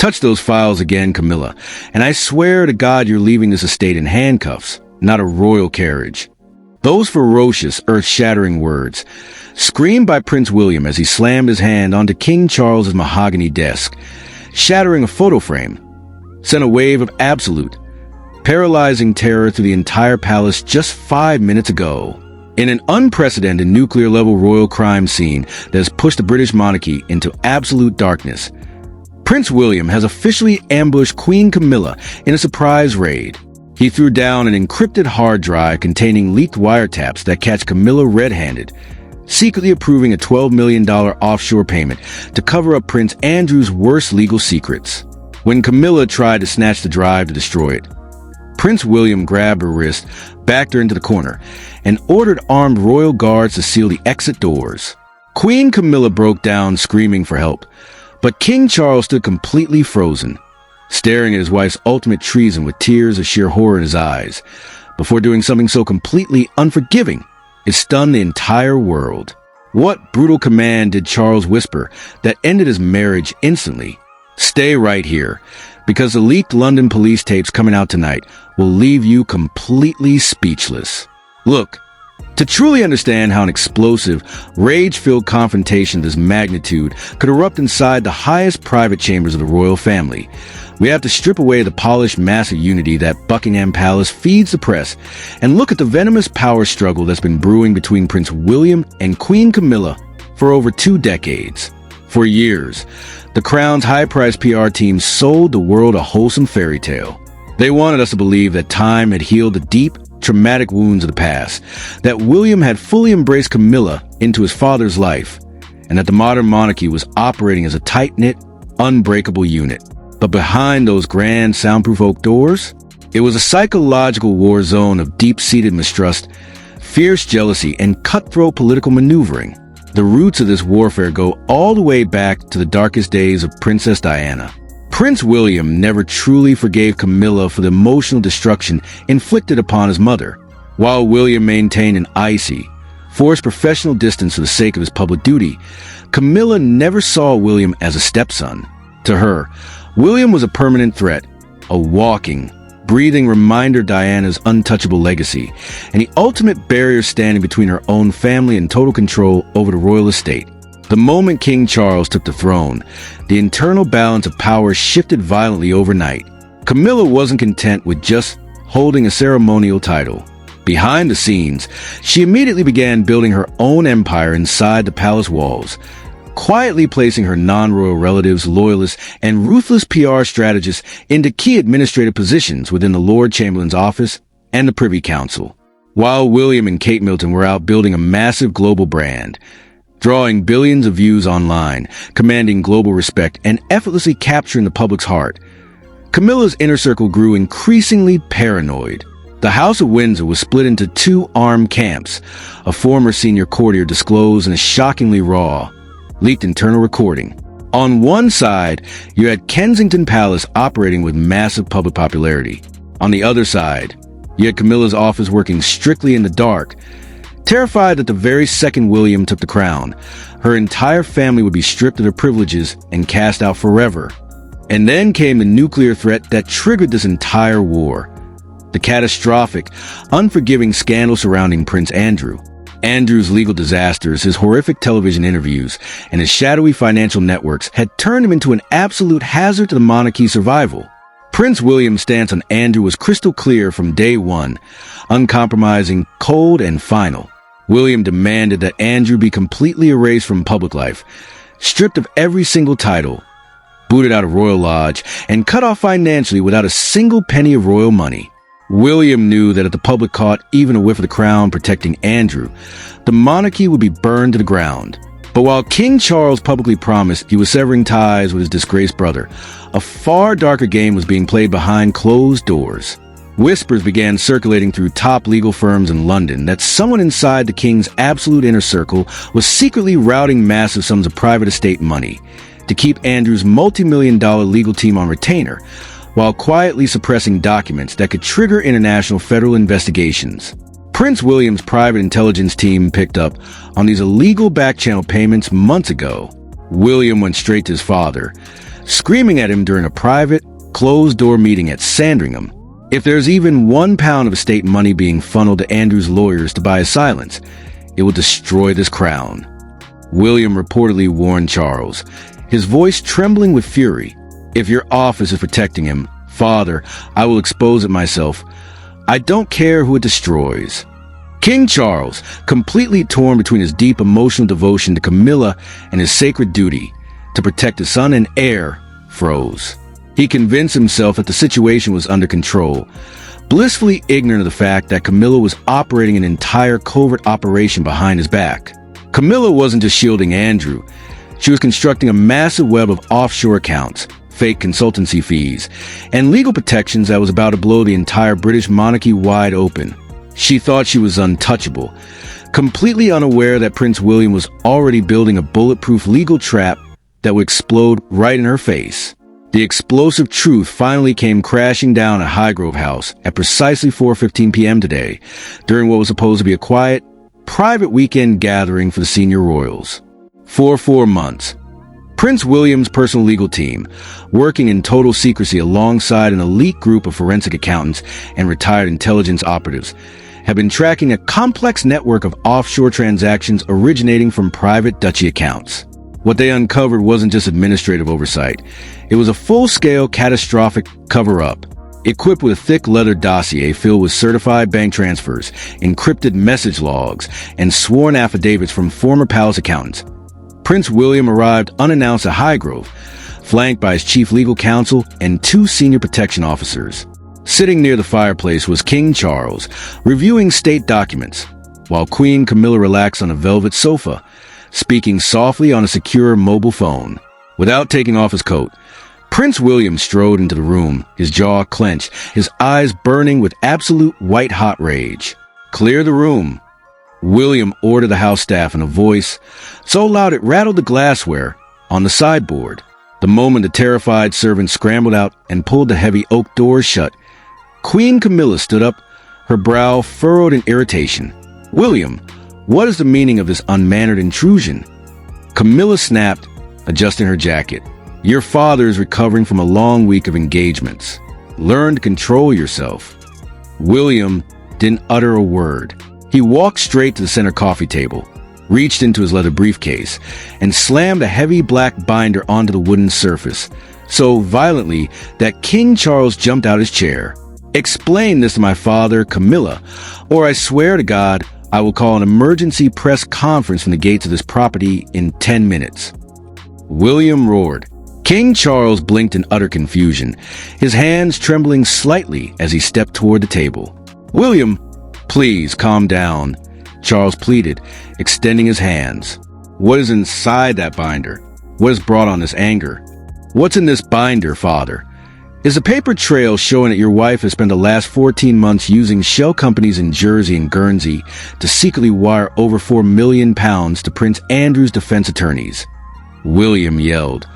touch those files again, Camilla, and I swear to God you're leaving this estate in handcuffs, not a royal carriage." Those ferocious, earth-shattering words, screamed by Prince William as he slammed his hand onto King Charles's mahogany desk, shattering a photo frame, sent a wave of absolute, paralyzing terror through the entire palace just 5 minutes ago. In an unprecedented nuclear-level royal crime scene that has pushed the British monarchy into absolute darkness, Prince William has officially ambushed Queen Camilla in a surprise raid. He threw down an encrypted hard drive containing leaked wiretaps that catch Camilla red-handed, secretly approving a $12 million offshore payment to cover up Prince Andrew's worst legal secrets. When Camilla tried to snatch the drive to destroy it, Prince William grabbed her wrist, backed her into the corner, and ordered armed royal guards to seal the exit doors. Queen Camilla broke down, screaming for help, but King Charles stood completely frozen, staring at his wife's ultimate treason with tears of sheer horror in his eyes, before doing something so completely unforgiving it stunned the entire world. What brutal command did Charles whisper that ended his marriage instantly? "Stay right here, because the leaked London police tapes coming out tonight will leave you completely speechless." Look, to truly understand how an explosive, rage-filled confrontation of this magnitude could erupt inside the highest private chambers of the royal family, we have to strip away the polished massive unity that Buckingham Palace feeds the press and look at the venomous power struggle that's been brewing between Prince William and Queen Camilla for over 2 decades. For years, the Crown's high-priced PR team sold the world a wholesome fairy tale. They wanted us to believe that time had healed the deep, traumatic wounds of the past, that William had fully embraced Camilla into his father's life, and that the modern monarchy was operating as a tight-knit, unbreakable unit. But behind those grand, soundproof oak doors, it was a psychological war zone of deep-seated mistrust, fierce jealousy, and cutthroat political maneuvering. The roots of this warfare go all the way back to the darkest days of Princess Diana. Prince William never truly forgave Camilla for the emotional destruction inflicted upon his mother. While William maintained an icy, forced professional distance for the sake of his public duty, Camilla never saw William as a stepson. To her, William was a permanent threat, a walking, breathing reminder of Diana's untouchable legacy, and the ultimate barrier standing between her own family and total control over the royal estate. The moment King Charles took the throne, the internal balance of power shifted violently overnight. Camilla wasn't content with just holding a ceremonial title. Behind the scenes, she immediately began building her own empire inside the palace walls, quietly placing her non-royal relatives, loyalists, and ruthless PR strategists into key administrative positions within the Lord Chamberlain's office and the Privy Council. While William and Kate Middleton were out building a massive global brand, drawing billions of views online, commanding global respect, and effortlessly capturing the public's heart, Camilla's inner circle grew increasingly paranoid. The House of Windsor was split into 2 armed camps, a former senior courtier disclosed in a shockingly raw, leaked internal recording. On one side, you had Kensington Palace operating with massive public popularity. On the other side, you had Camilla's office working strictly in the dark, terrified that the very second William took the crown, her entire family would be stripped of their privileges and cast out forever. And then came the nuclear threat that triggered this entire war. The catastrophic, unforgiving scandal surrounding Prince Andrew. Andrew's legal disasters, his horrific television interviews, and his shadowy financial networks had turned him into an absolute hazard to the monarchy's survival. Prince William's stance on Andrew was crystal clear from day one, uncompromising, cold, and final. William demanded that Andrew be completely erased from public life, stripped of every single title, booted out of Royal Lodge, and cut off financially without a single penny of royal money. William knew that if the public caught even a whiff of the crown protecting Andrew, the monarchy would be burned to the ground. But while King Charles publicly promised he was severing ties with his disgraced brother, a far darker game was being played behind closed doors. Whispers began circulating through top legal firms in London that someone inside the king's absolute inner circle was secretly routing massive sums of private estate money to keep Andrew's multi-million-dollar legal team on retainer, while quietly suppressing documents that could trigger international federal investigations. Prince William's private intelligence team picked up on these illegal back-channel payments months ago. William went straight to his father, screaming at him during a private, closed-door meeting at Sandringham. If there's even £1 of estate money being funneled to Andrew's lawyers to buy his silence, it will destroy this crown. William reportedly warned Charles, his voice trembling with fury. If your office is protecting him, Father, I will expose it myself. I don't care who it destroys. King Charles, completely torn between his deep emotional devotion to Camilla and his sacred duty to protect his son and heir, froze. He convinced himself that the situation was under control, blissfully ignorant of the fact that Camilla was operating an entire covert operation behind his back. Camilla wasn't just shielding Andrew. She was constructing a massive web of offshore accounts, fake consultancy fees, and legal protections that was about to blow the entire British monarchy wide open. She thought she was untouchable, completely unaware that Prince William was already building a bulletproof legal trap that would explode right in her face. The explosive truth finally came crashing down at Highgrove House at precisely 4:15 p.m. today, during what was supposed to be a quiet, private weekend gathering for the senior royals. For 4 months, Prince William's personal legal team, working in total secrecy alongside an elite group of forensic accountants and retired intelligence operatives, have been tracking a complex network of offshore transactions originating from private duchy accounts. What they uncovered wasn't just administrative oversight. It was a full-scale, catastrophic cover-up, equipped with a thick leather dossier filled with certified bank transfers, encrypted message logs, and sworn affidavits from former palace accountants. Prince William arrived unannounced at Highgrove, flanked by his chief legal counsel and 2 senior protection officers. Sitting near the fireplace was King Charles, reviewing state documents, while Queen Camilla relaxed on a velvet sofa, speaking softly on a secure mobile phone. Without taking off his coat, Prince William strode into the room, his jaw clenched, his eyes burning with absolute white-hot rage. "Clear the room," William ordered the house staff in a voice so loud it rattled the glassware on the sideboard. The moment the terrified servant scrambled out and pulled the heavy oak doors shut, Queen Camilla stood up, her brow furrowed in irritation. "William, what is the meaning of this unmannered intrusion?" Camilla snapped, adjusting her jacket. "Your father is recovering from a long week of engagements. Learn to control yourself." William didn't utter a word. He walked straight to the center coffee table, reached into his leather briefcase, and slammed a heavy black binder onto the wooden surface, so violently that King Charles jumped out his chair. "Explain this to my father, Camilla, or I swear to God, I will call an emergency press conference from the gates of this property in 10 minutes. William roared. King Charles blinked in utter confusion, his hands trembling slightly as he stepped toward the table. "William, please calm down," Charles pleaded, extending his hands. "What is inside that binder? What has brought on this anger? What's in this binder, father? Is a paper trail showing that your wife has spent the last 14 months using shell companies in Jersey and Guernsey to secretly wire over £4 million to Prince Andrew's defense attorneys?" William yelled,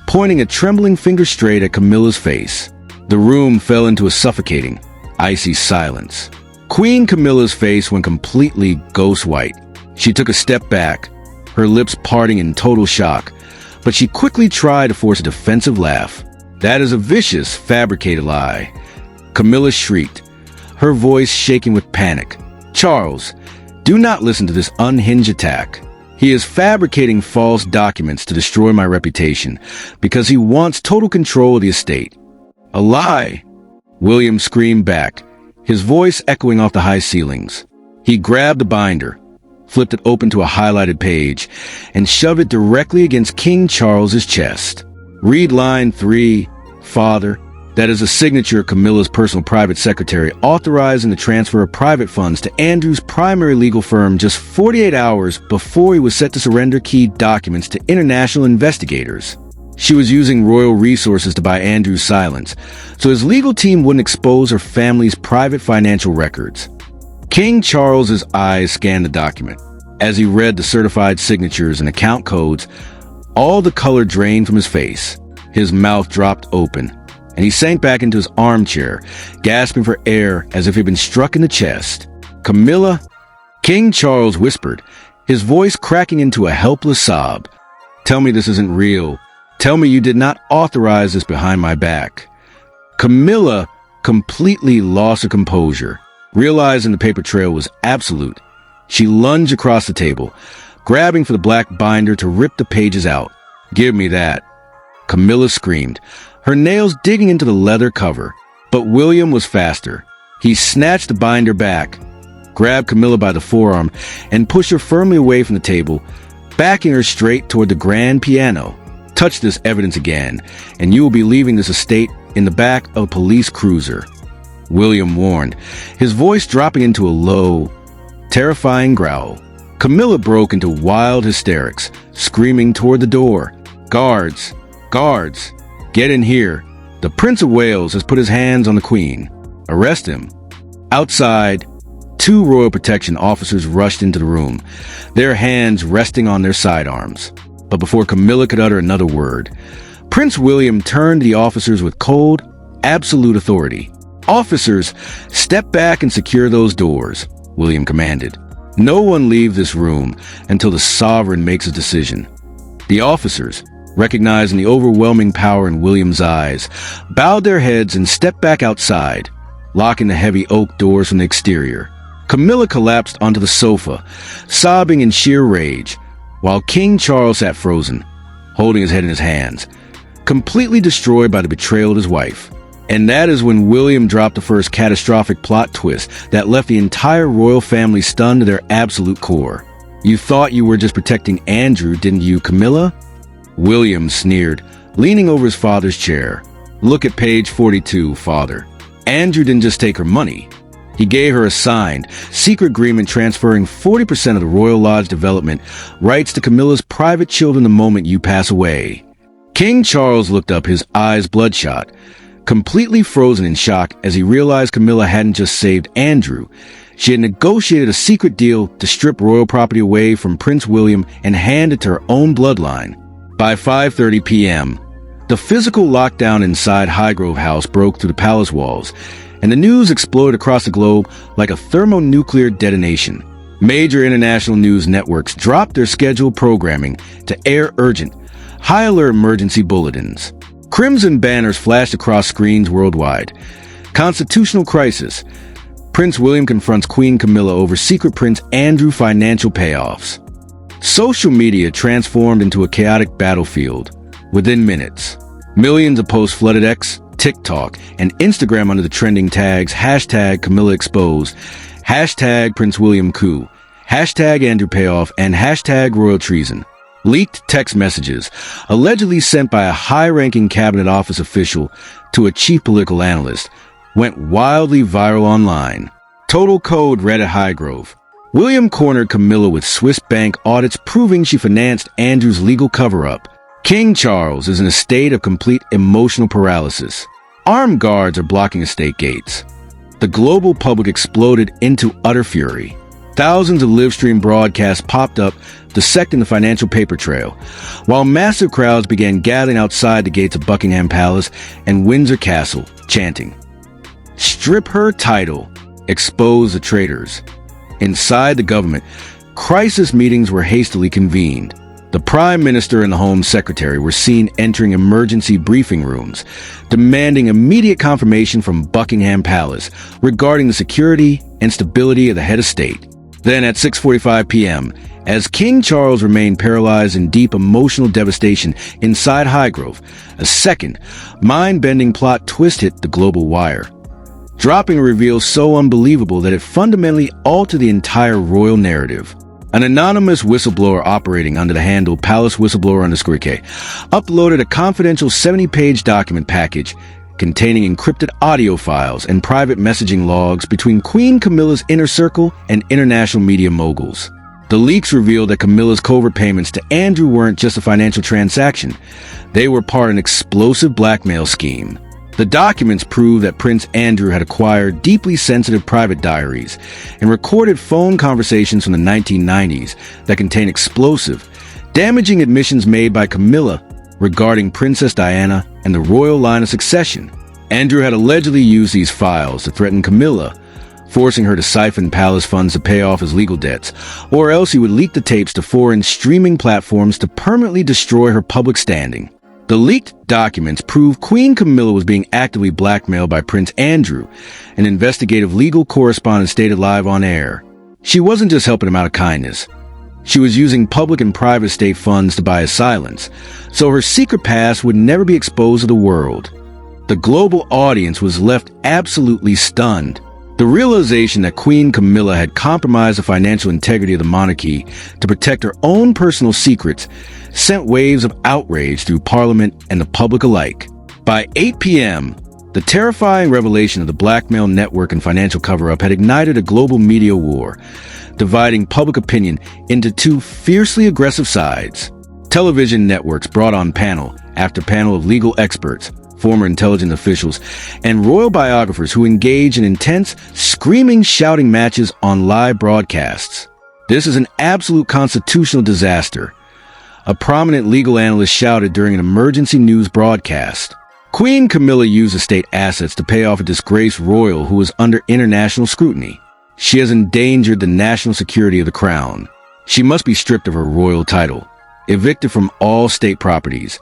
pointing a trembling finger straight at Camilla's face. The room fell into a suffocating, icy silence. Queen Camilla's face went completely ghost white. She took a step back, her lips parting in total shock, but she quickly tried to force a defensive laugh. "That is a vicious, fabricated lie," Camilla shrieked, her voice shaking with panic. "Charles, do not listen to this unhinged attack. He is fabricating false documents to destroy my reputation because he wants total control of the estate." "A lie!" William screamed back, his voice echoing off the high ceilings. He grabbed the binder, flipped it open to a highlighted page, and shoved it directly against King Charles's chest. "Read line 3, father. That is a signature of Camilla's personal private secretary authorizing the transfer of private funds to Andrew's primary legal firm just 48 hours before he was set to surrender key documents to international investigators. She was using royal resources to buy Andrew's silence, so his legal team wouldn't expose her family's private financial records. King Charles's eyes scanned the document. As he read the certified signatures and account codes, all the color drained from his face. His mouth dropped open, and he sank back into his armchair, gasping for air as if he'd been struck in the chest. "Camilla?" King Charles whispered, his voice cracking into a helpless sob. "Tell me this isn't real. Tell me you did not authorize this behind my back." Camilla completely lost her composure. Realizing the paper trail was absolute, she lunged across the table, grabbing for the black binder to rip the pages out. "Give me that." Camilla screamed, her nails digging into the leather cover. But William was faster. He snatched the binder back, grabbed Camilla by the forearm, and pushed her firmly away from the table, backing her straight toward the grand piano. "Touch this evidence again, and you will be leaving this estate in the back of a police cruiser," William warned, his voice dropping into a low, terrifying growl. Camilla broke into wild hysterics, screaming toward the door. "Guards! Guards! Get in here! The Prince of Wales has put his hands on the Queen. Arrest him." Outside, 2 royal protection officers rushed into the room, their hands resting on their sidearms. But before Camilla could utter another word, Prince William turned to the officers with cold, absolute authority. "Officers, step back and secure those doors," William commanded. "No one leave this room until the sovereign makes a decision." The officers, recognizing the overwhelming power in William's eyes, bowed their heads and stepped back outside, locking the heavy oak doors from the exterior. Camilla collapsed onto the sofa, sobbing in sheer rage, while King Charles sat frozen, holding his head in his hands, completely destroyed by the betrayal of his wife. And that is when William dropped the first catastrophic plot twist that left the entire royal family stunned to their absolute core. "You thought you were just protecting Andrew, didn't you, Camilla?" William sneered, leaning over his father's chair. "Look at page 42, father. Andrew didn't just take her money. He gave her a signed, secret agreement transferring 40% of the Royal Lodge development rights to Camilla's private children the moment you pass away." King Charles looked up, his eyes bloodshot, completely frozen in shock as he realized Camilla hadn't just saved Andrew. She had negotiated a secret deal to strip royal property away from Prince William and hand it to her own bloodline. By 5:30 p.m., the physical lockdown inside Highgrove House broke through the palace walls, and the news exploded across the globe like a thermonuclear detonation. Major international news networks dropped their scheduled programming to air urgent, high-alert emergency bulletins. Crimson banners flashed across screens worldwide. Constitutional crisis. Prince William confronts Queen Camilla over secret Prince Andrew financial payoffs. Social media transformed into a chaotic battlefield. Within minutes, millions of posts flooded X, TikTok, and Instagram under the trending tags hashtag Camilla exposed, hashtag Prince William coup, hashtag Andrew payoff, and hashtag royal treason. Leaked text messages, allegedly sent by a high-ranking cabinet office official to a chief political analyst, went wildly viral online. Total code read at Highgrove. William cornered Camilla with Swiss bank audits proving she financed Andrew's legal cover-up. King Charles is in a state of complete emotional paralysis. Armed guards are blocking estate gates. The global public exploded into utter fury. Thousands of live-stream broadcasts popped up, dissecting the financial paper trail, while massive crowds began gathering outside the gates of Buckingham Palace and Windsor Castle, chanting, "Strip her title, expose the traitors." Inside the government, crisis meetings were hastily convened. The Prime Minister and the Home Secretary were seen entering emergency briefing rooms, demanding immediate confirmation from Buckingham Palace regarding the security and stability of the head of state. Then at 6:45 p.m., as King Charles remained paralyzed in deep emotional devastation inside Highgrove, a second, mind-bending plot twist hit the global wire, dropping a reveal so unbelievable that it fundamentally altered the entire royal narrative. An anonymous whistleblower operating under the handle Palace Whistleblower_K uploaded a confidential 70-page document package containing encrypted audio files and private messaging logs between Queen Camilla's inner circle and international media moguls. The leaks revealed that Camilla's covert payments to Andrew weren't just a financial transaction. They were part of an explosive blackmail scheme. The documents prove that Prince Andrew had acquired deeply sensitive private diaries and recorded phone conversations from the 1990s that contain explosive, damaging admissions made by Camilla regarding Princess Diana and the royal line of succession. Andrew had allegedly used these files to threaten Camilla, forcing her to siphon palace funds to pay off his legal debts, or else he would leak the tapes to foreign streaming platforms to permanently destroy her public standing. The leaked documents prove Queen Camilla was being actively blackmailed by Prince Andrew, an investigative legal correspondent stated live on air. She wasn't just helping him out of kindness. She was using public and private state funds to buy his silence, so her secret past would never be exposed to the world. The global audience was left absolutely stunned. The realization that Queen Camilla had compromised the financial integrity of the monarchy to protect her own personal secrets sent waves of outrage through Parliament and the public alike. By 8 p.m., the terrifying revelation of the blackmail network and financial cover-up had ignited a global media war, dividing public opinion into two fiercely aggressive sides. Television networks brought on panel after panel of legal experts, former intelligence officials, and royal biographers who engage in intense, screaming, shouting matches on live broadcasts. This is an absolute constitutional disaster, a prominent legal analyst shouted during an emergency news broadcast. Queen Camilla used the state assets to pay off a disgraced royal who was under international scrutiny. She has endangered the national security of the crown. She must be stripped of her royal title, evicted from all state properties,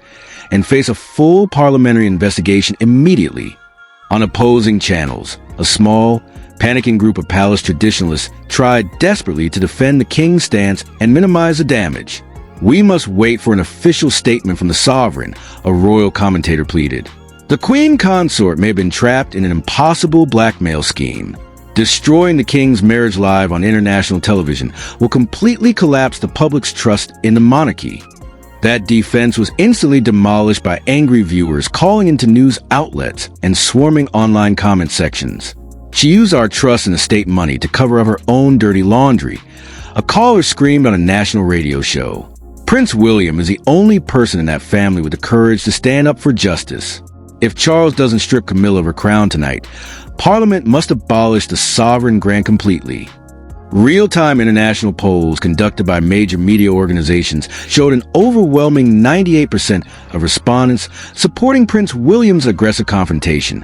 and face a full parliamentary investigation immediately. On opposing channels, a small, panicking group of palace traditionalists tried desperately to defend the king's stance and minimize the damage. "We must wait for an official statement from the sovereign," a royal commentator pleaded. The queen consort may have been trapped in an impossible blackmail scheme. Destroying the king's marriage live on international television will completely collapse the public's trust in the monarchy. That defense was instantly demolished by angry viewers calling into news outlets and swarming online comment sections. She used our trust in the state money to cover up her own dirty laundry, a caller screamed on a national radio show. Prince William is the only person in that family with the courage to stand up for justice. If Charles doesn't strip Camilla of her crown tonight, Parliament must abolish the sovereign grant completely. Real-time international polls conducted by major media organizations showed an overwhelming 98% of respondents supporting Prince William's aggressive confrontation,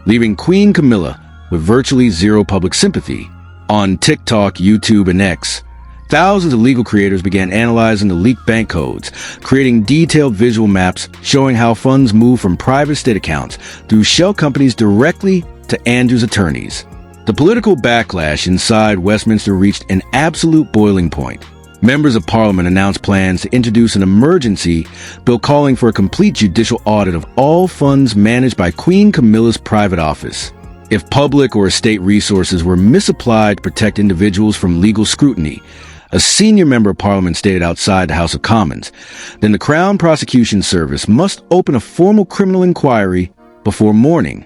leaving Queen Camilla with virtually zero public sympathy. On TikTok, YouTube, and X, thousands of legal creators began analyzing the leaked bank codes, creating detailed visual maps showing how funds move from private state accounts through shell companies directly to Andrew's attorneys. The political backlash inside Westminster reached an absolute boiling point. Members of Parliament announced plans to introduce an emergency bill calling for a complete judicial audit of all funds managed by Queen Camilla's private office. If public or state resources were misapplied to protect individuals from legal scrutiny, a senior member of Parliament stated outside the House of Commons, then the Crown Prosecution Service must open a formal criminal inquiry before morning.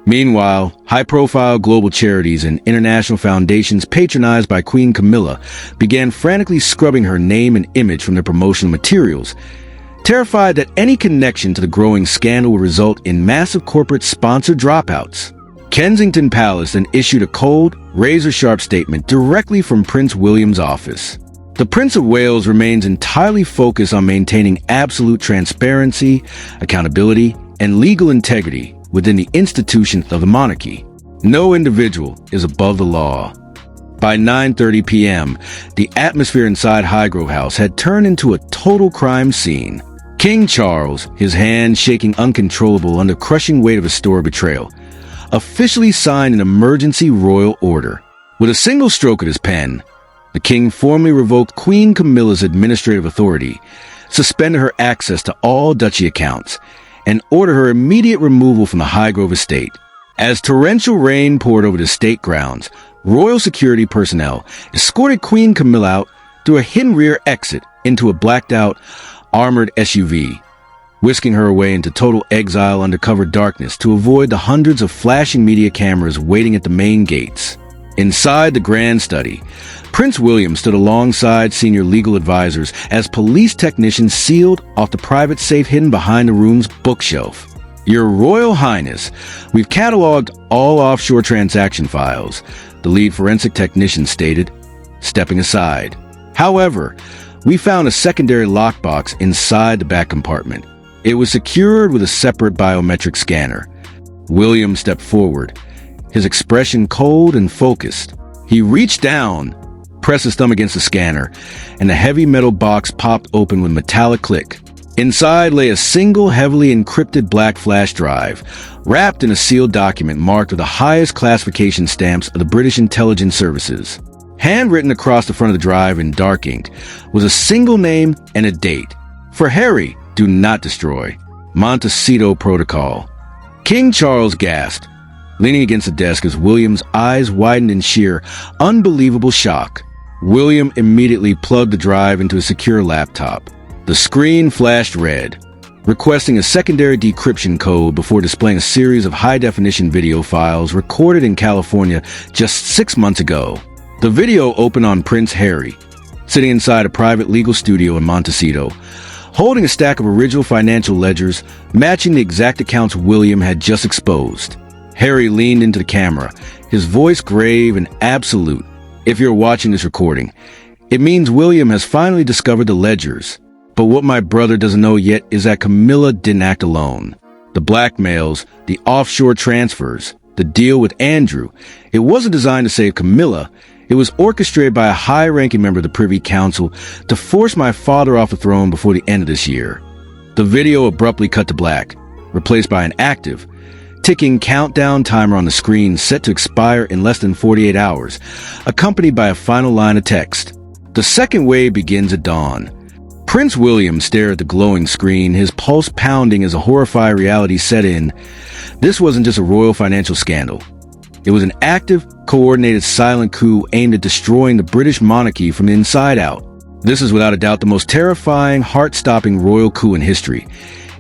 Meanwhile, high-profile global charities and international foundations patronized by Queen Camilla began frantically scrubbing her name and image from their promotional materials, terrified that any connection to the growing scandal would result in massive corporate sponsored dropouts. Kensington Palace then issued a cold, razor-sharp statement directly from Prince William's office. The Prince of Wales remains entirely focused on maintaining absolute transparency, accountability, and legal integrity within the institution of the monarchy. No individual is above the law. By 9:30 p.m., the atmosphere inside Highgrove House had turned into a total crime scene. King Charles, his hands shaking uncontrollable under crushing weight of historic betrayal, officially signed an emergency royal order. With a single stroke of his pen, the king formally revoked Queen Camilla's administrative authority, suspended her access to all duchy accounts, and ordered her immediate removal from the Highgrove estate. As torrential rain poured over the state grounds, royal security personnel escorted Queen Camilla out through a hidden rear exit into a blacked-out, armored SUV, whisking her away into total exile under cover darkness to avoid the hundreds of flashing media cameras waiting at the main gates. Inside the grand study, Prince William stood alongside senior legal advisors as police technicians sealed off the private safe hidden behind the room's bookshelf. "Your Royal Highness, we've cataloged all offshore transaction files," the lead forensic technician stated, stepping aside. "However, we found a secondary lockbox inside the back compartment. It was secured with a separate biometric scanner." William stepped forward, his expression cold and focused. He reached down, pressed his thumb against the scanner, and the heavy metal box popped open with a metallic click. Inside lay a single heavily encrypted black flash drive, wrapped in a sealed document marked with the highest classification stamps of the British intelligence services. Handwritten across the front of the drive in dark ink was a single name and a date. For Harry, do not destroy. Montecito Protocol. King Charles gasped, leaning against the desk as William's eyes widened in sheer, unbelievable shock. William immediately plugged the drive into a secure laptop. The screen flashed red, requesting a secondary decryption code before displaying a series of high-definition video files recorded in California just 6 months ago. The video opened on Prince Harry, sitting inside a private legal studio in Montecito, holding a stack of original financial ledgers matching the exact accounts William had just exposed. Harry leaned into the camera, his voice grave and absolute. If you're watching this recording, it means William has finally discovered the ledgers. But what my brother doesn't know yet is that Camilla didn't act alone. The blackmails, the offshore transfers, the deal with Andrew, it wasn't designed to save Camilla. It was orchestrated by a high-ranking member of the Privy Council to force my father off the throne before the end of this year. The video abruptly cut to black, replaced by an active, ticking countdown timer on the screen set to expire in less than 48 hours, accompanied by a final line of text. The second wave begins at dawn. Prince William stared at the glowing screen, his pulse pounding as a horrified reality set in. This wasn't just a royal financial scandal. It was an active, coordinated silent coup aimed at destroying the British monarchy from the inside out. This is without a doubt the most terrifying, heart-stopping royal coup in history,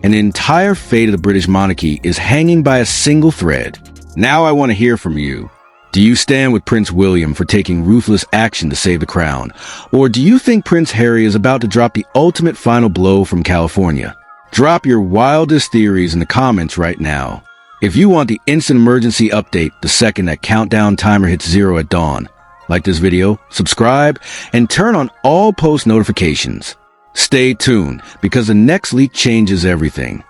and the entire fate of the British monarchy is hanging by a single thread. Now I want to hear from you. Do you stand with Prince William for taking ruthless action to save the crown? Or do you think Prince Harry is about to drop the ultimate final blow from California? Drop your wildest theories in the comments right now. If you want the instant emergency update the second that countdown timer hits 0 at dawn, like this video, subscribe, and turn on all post notifications. Stay tuned, because the next leak changes everything.